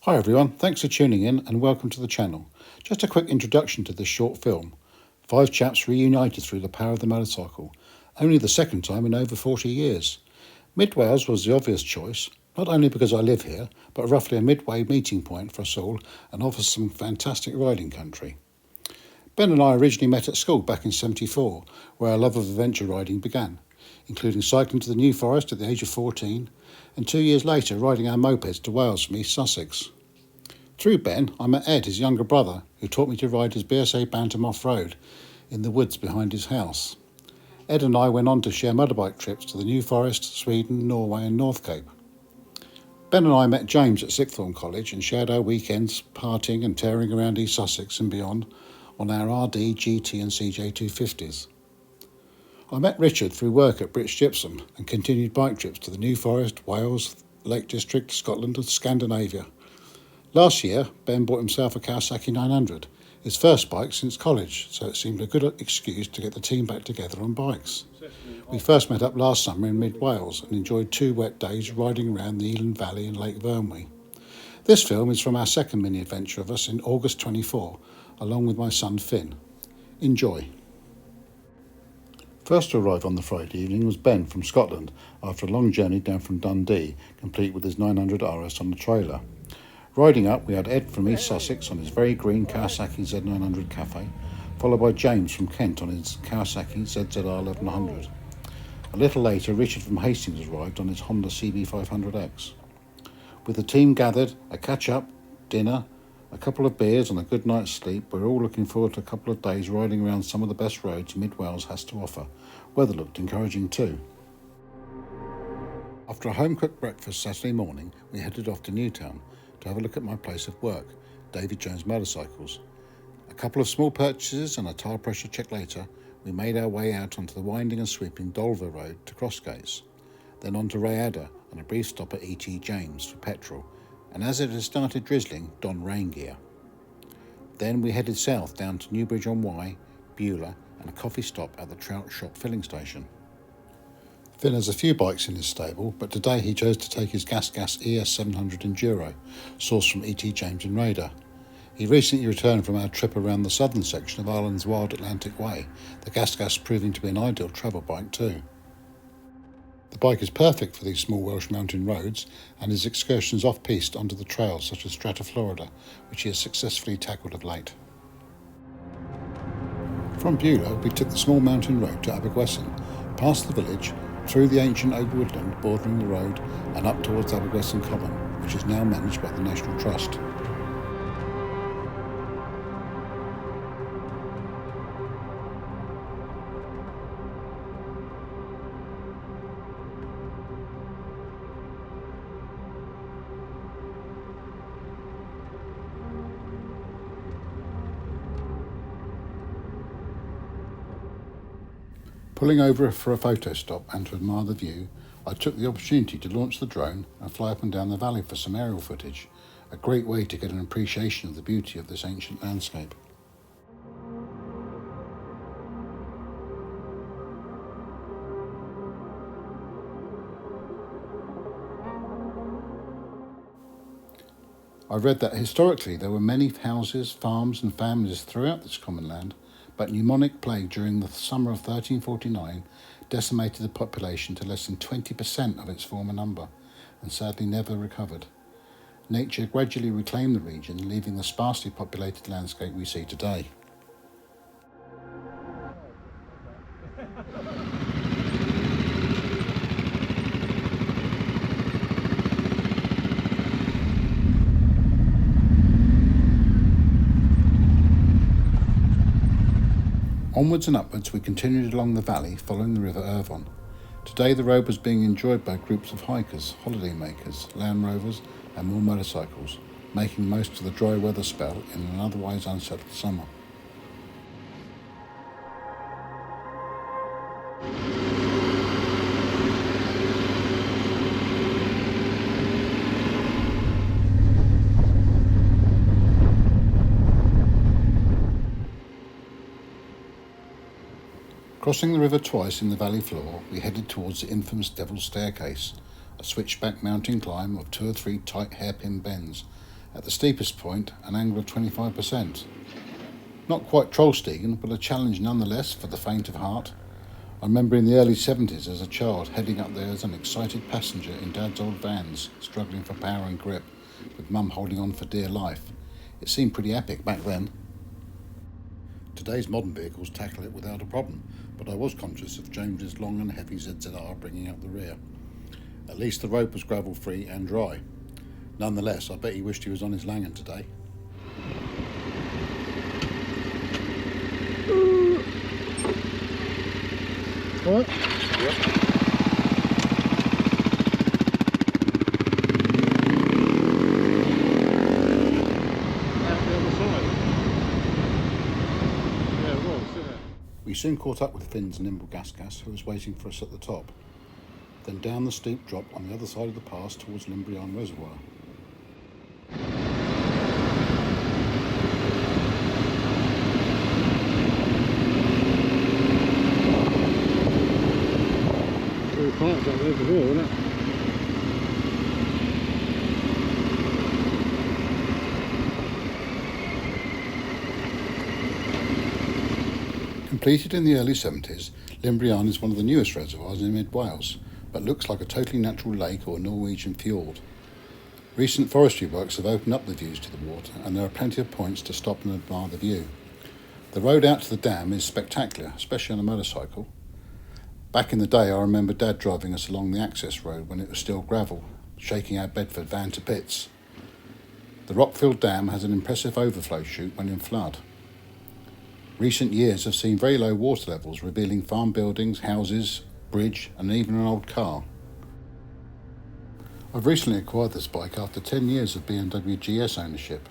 Hi everyone, thanks for tuning in and welcome to the channel. Just a quick introduction to this short film. 5 chaps reunited through the power of the motorcycle, only the second time in over 40 years. Mid Wales was the obvious choice, not only because I live here, but roughly a midway meeting point for us all and offers some fantastic riding country. Ben and I originally met at school back in '74, where our love of adventure riding began, including cycling to the New Forest at the age of 14, and 2 years later riding our mopeds to Wales from East Sussex. Through Ben, I met Ed, his younger brother, who taught me to ride his BSA Bantam off-road in the woods behind his house. Ed and I went on to share motorbike trips to the New Forest, Sweden, Norway and North Cape. Ben and I met James at Sixthorn College and shared our weekends partying and tearing around East Sussex and beyond on our RD, GT and CJ 250s. I met Richard through work at British Gypsum and continued bike trips to the New Forest, Wales, Lake District, Scotland and Scandinavia. Last year, Ben bought himself a Kawasaki 900, his first bike since college, so it seemed a good excuse to get the team back together on bikes. We first met up last summer in mid-Wales and enjoyed 2 wet days riding around the Eland Valley and Lake Vyrnwy. This film is from our second mini-adventure of us in August 24, along with my son Finn. Enjoy. First to arrive on the Friday evening was Ben from Scotland after a long journey down from Dundee, complete with his 900 RS on the trailer. Riding up, we had Ed from East Sussex on his very green Kawasaki Z900 Cafe, followed by James from Kent on his Kawasaki ZZR 1100. A little later, Richard from Hastings arrived on his Honda CB500X. With the team gathered, a catch-up, dinner, a couple of beers and a good night's sleep, we're all looking forward to a couple of days riding around some of the best roads Mid-Wales has to offer. Weather looked encouraging too. After a home-cooked breakfast Saturday morning, we headed off to Newtown to have a look at my place of work, David Jones Motorcycles. A couple of small purchases and a tyre pressure check later, we made our way out onto the winding and sweeping Dolver Road to Crossgates, then on to Reunited and a brief stop at E.T. James for petrol, and as it had started drizzling, don rain gear. Then we headed south down to Newbridge-on-Wye, Beulah and a coffee stop at the Trout Shop filling station. Finn has a few bikes in his stable, but today he chose to take his Gas ES 700 Enduro, sourced from E.T. James in Raider. He recently returned from our trip around the southern section of Ireland's Wild Atlantic Way, the Gas proving to be an ideal travel bike too. The bike is perfect for these small Welsh mountain roads and his excursions off-piste onto the trails such as Strata Florida, which he has successfully tackled of late. From Beulah, we took the small mountain road to Abergwesen, past the village, through the ancient oak woodland bordering the road and up towards Abergwesen Common, which is now managed by the National Trust. Pulling over for a photo stop and to admire the view, I took the opportunity to launch the drone and fly up and down the valley for some aerial footage, a great way to get an appreciation of the beauty of this ancient landscape. I read that historically there were many houses, farms and families throughout this common land, but pneumonic plague during the summer of 1349 decimated the population to less than 20% of its former number, and sadly never recovered. Nature gradually reclaimed the region, leaving the sparsely populated landscape we see today. Onwards and upwards we continued along the valley following the River Irvon. Today the road was being enjoyed by groups of hikers, holiday makers, Land Rovers and more motorcycles, making most of the dry weather spell in an otherwise unsettled summer. Crossing the river twice in the valley floor, we headed towards the infamous Devil's Staircase, a switchback mountain climb of 2 or 3 tight hairpin bends, At the steepest point, an angle of 25%. Not quite Trollstigen, but a challenge nonetheless for the faint of heart. I remember in the early 70s as a child heading up there as an excited passenger in Dad's old vans, struggling for power and grip, with Mum holding on for dear life. It seemed pretty epic back then. Today's modern vehicles tackle it without a problem, but I was conscious of James's long and heavy ZZR bringing up the rear. At least the road was gravel-free and dry. Nonetheless, I bet he wished he was on his Langan today. What? Yep. That's the other side. Yeah, it was, isn't it? We soon caught up with Finn's nimble gas, who was waiting for us at the top. Then down the steep drop on the other side of the pass towards Limbrion Reservoir. All parts up there before, isn't it? Completed in the early 70s, Limbrion is one of the newest reservoirs in mid-Wales, but looks like a totally natural lake or Norwegian fjord. Recent forestry works have opened up the views to the water, and there are plenty of points to stop and admire the view. The road out to the dam is spectacular, especially on a motorcycle. Back in the day, I remember Dad driving us along the access road when it was still gravel, shaking our Bedford van to bits. The rock-filled dam has an impressive overflow chute when in flood. Recent years have seen very low water levels, revealing farm buildings, houses, bridge, and even an old car. I've recently acquired this bike after 10 years of BMW GS ownership.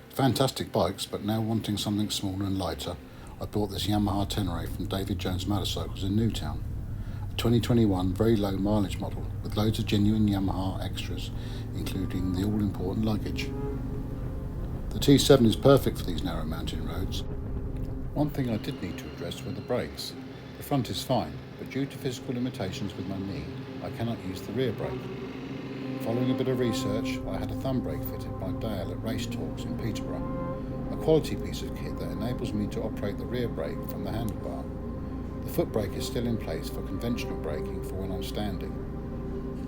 Fantastic bikes, but now wanting something smaller and lighter, I bought this Yamaha Tenere from David Jones Motorcycles in Newtown. A 2021 very low mileage model with loads of genuine Yamaha extras, including the all-important luggage. The T7 is perfect for these narrow mountain roads. One thing I did need to address were the brakes. The front is fine, but due to physical limitations with my knee, I cannot use the rear brake. Following a bit of research, I had a thumb brake fitted by Dale at Race Talks in Peterborough, a quality piece of kit that enables me to operate the rear brake from the handlebar. The foot brake is still in place for conventional braking for when I'm standing.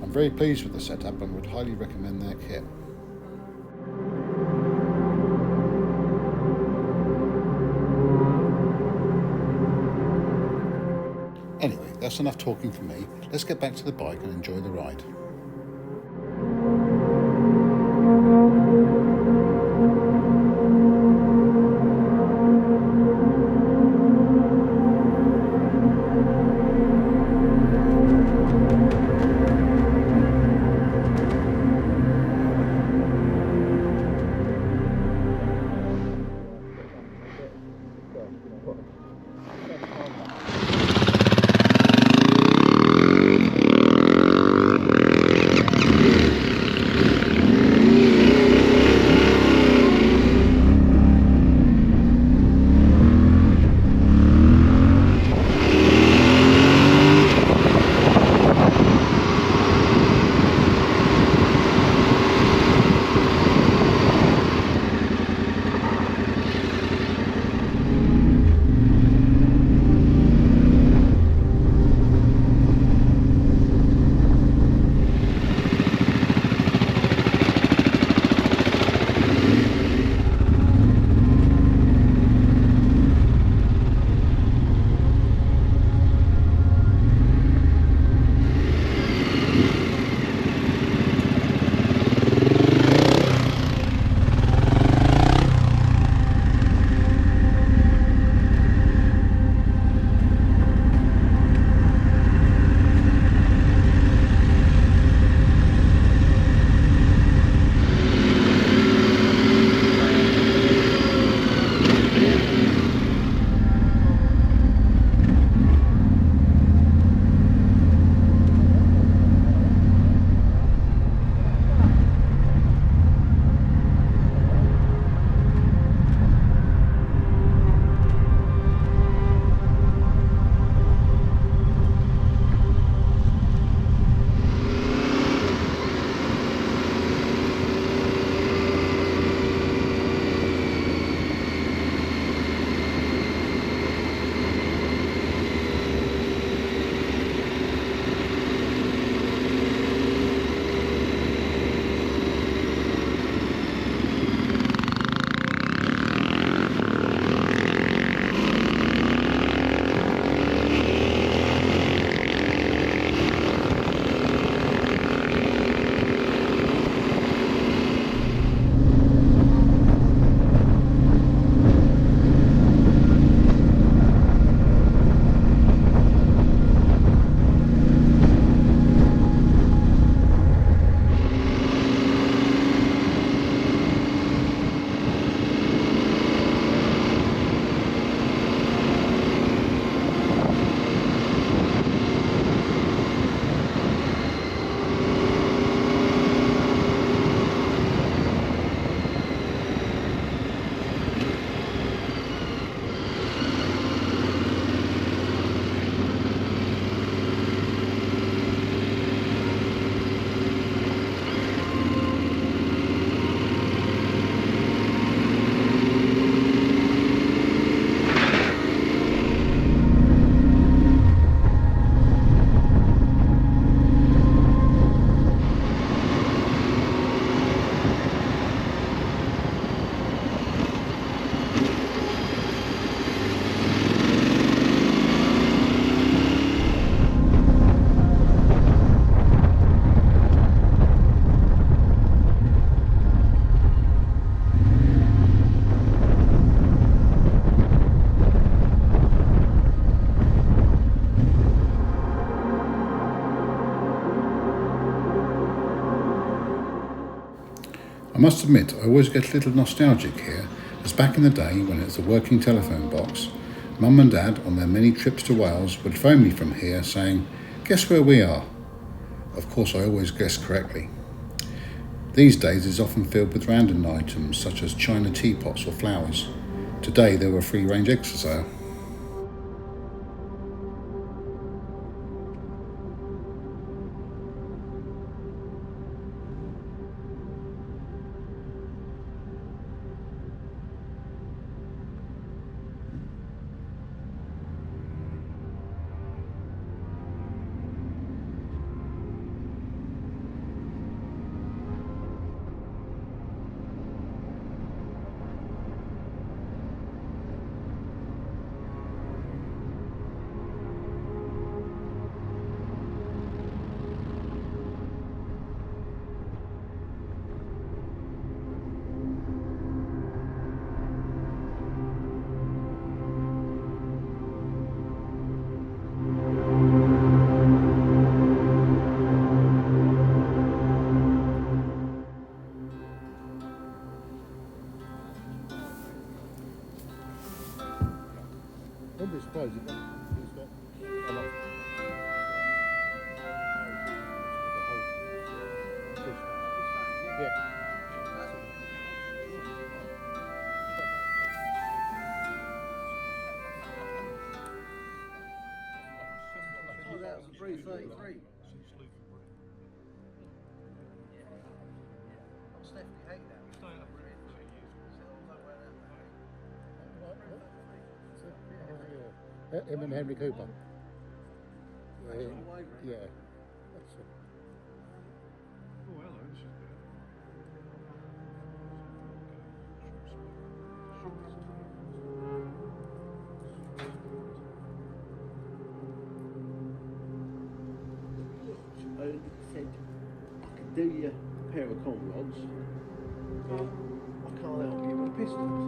I'm very pleased with the setup and would highly recommend their kit. Anyway, that's enough talking for me. Let's get back to the bike and enjoy the ride. must admit, I always get a little nostalgic here, as back in the day when it was a working telephone box, Mum and Dad on their many trips to Wales would phone me from here saying, "Guess where we are?" Of course I always guessed correctly. These days it's often filled with random items such as china teapots or flowers. Today there were free range eggs for sale. Don't be surprised if it's got a lot. Yeah. Oh, that was 333. Stephanie hate that. Him and Henry Cooper. Yeah. Yeah. That's it. Oh, hello, this is good. I said I could do you a pair of common rods, but I can't help you with pistons.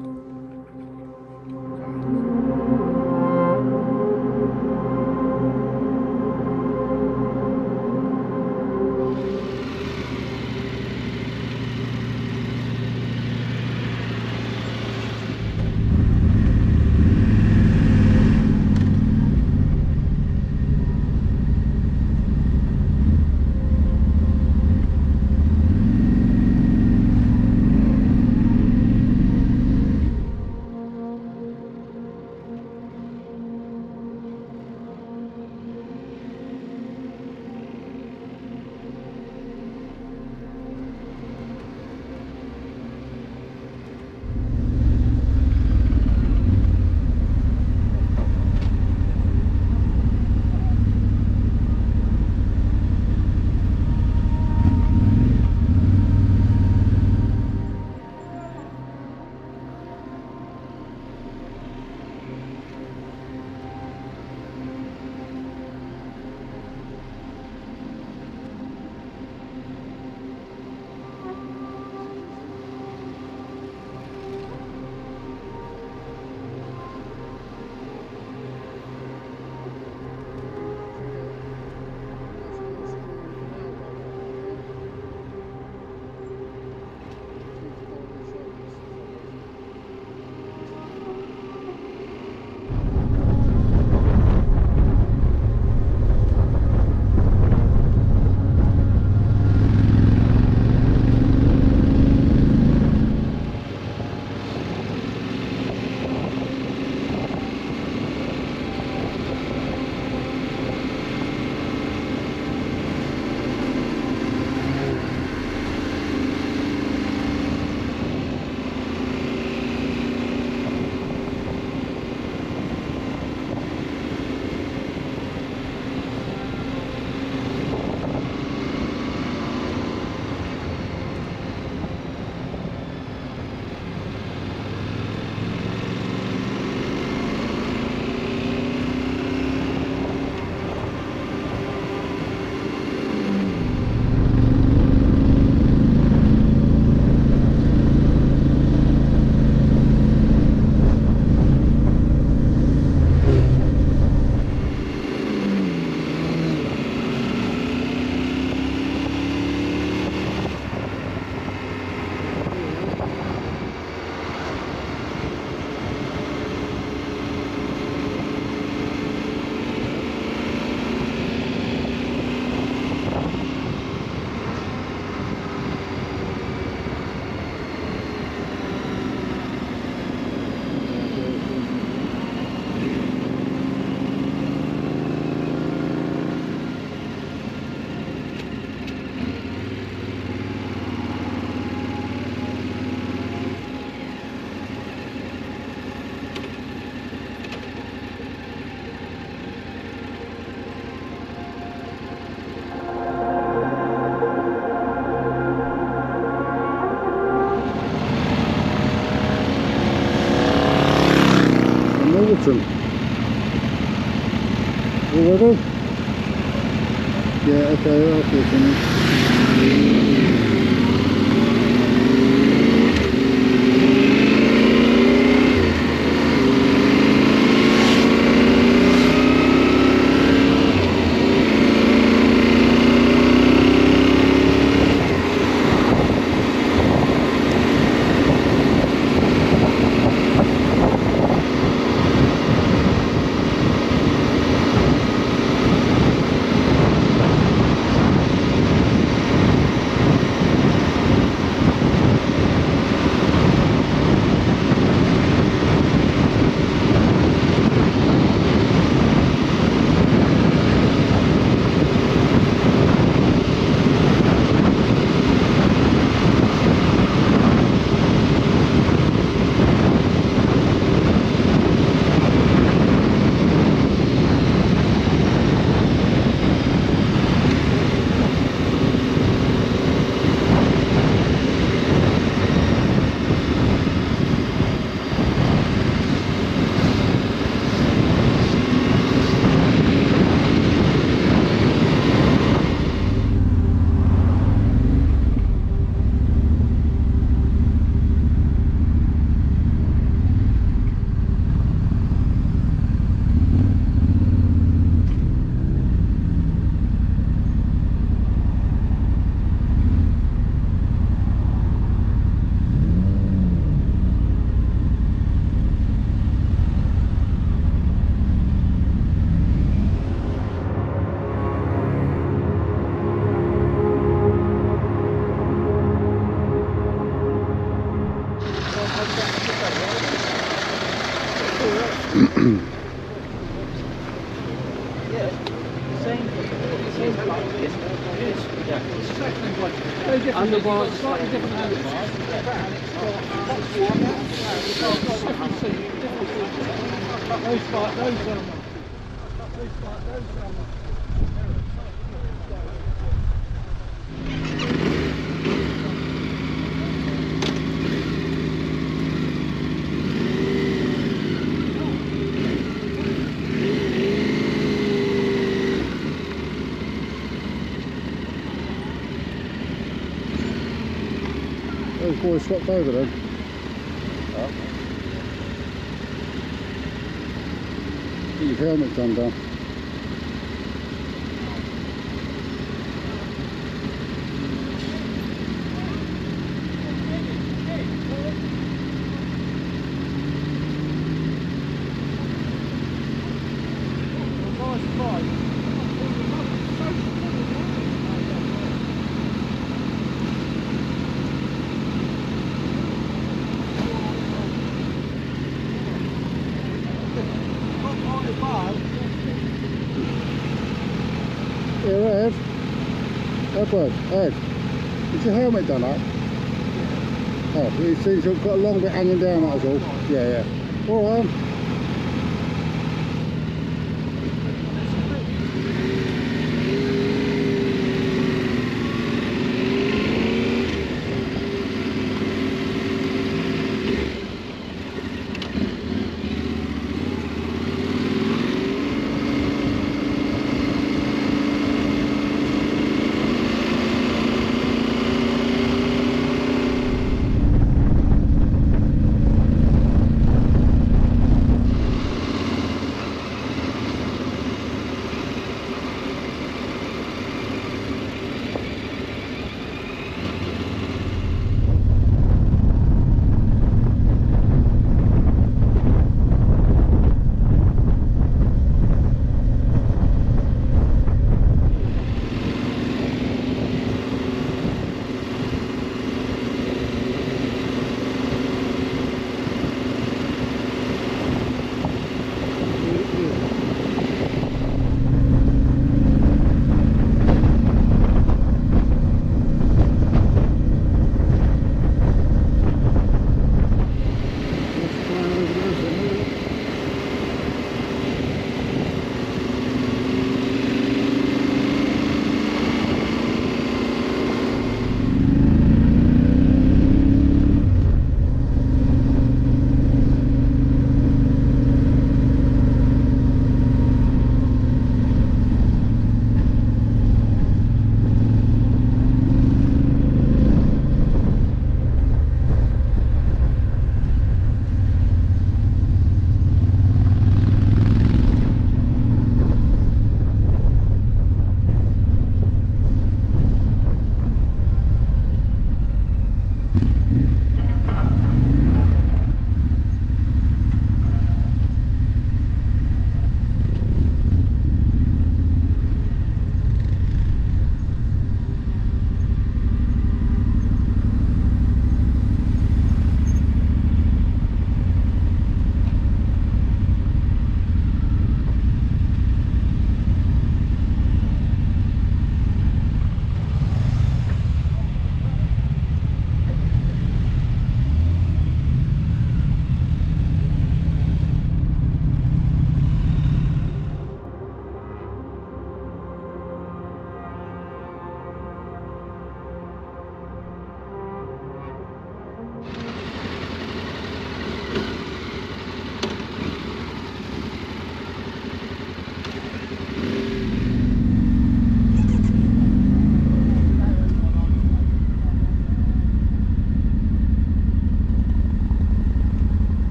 bottom. Already? Yeah, okay, I'll do something. Underbars, slightly different handlebars. Those boys swapped over then. Get your helmet done down. Here, Ed. Edward, Ed. Is your helmet done up? Oh, it seems you've got a long bit hanging down, that was all. Yeah, yeah. All right.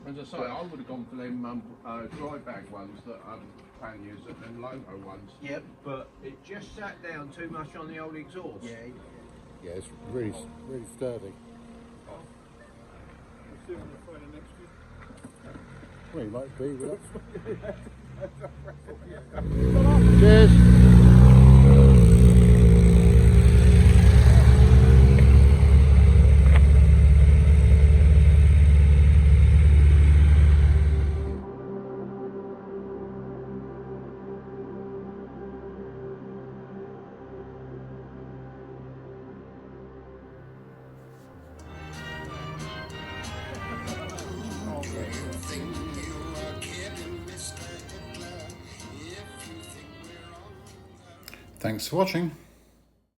As I say, I would have gone for them dry bag ones that Pan use, and them logo ones. Yep. But it just sat down too much on the old exhaust. Yeah. Yeah, it's really sturdy. Let's see if we can find it next year. Well, you might be with us. Cheers. Thanks for watching.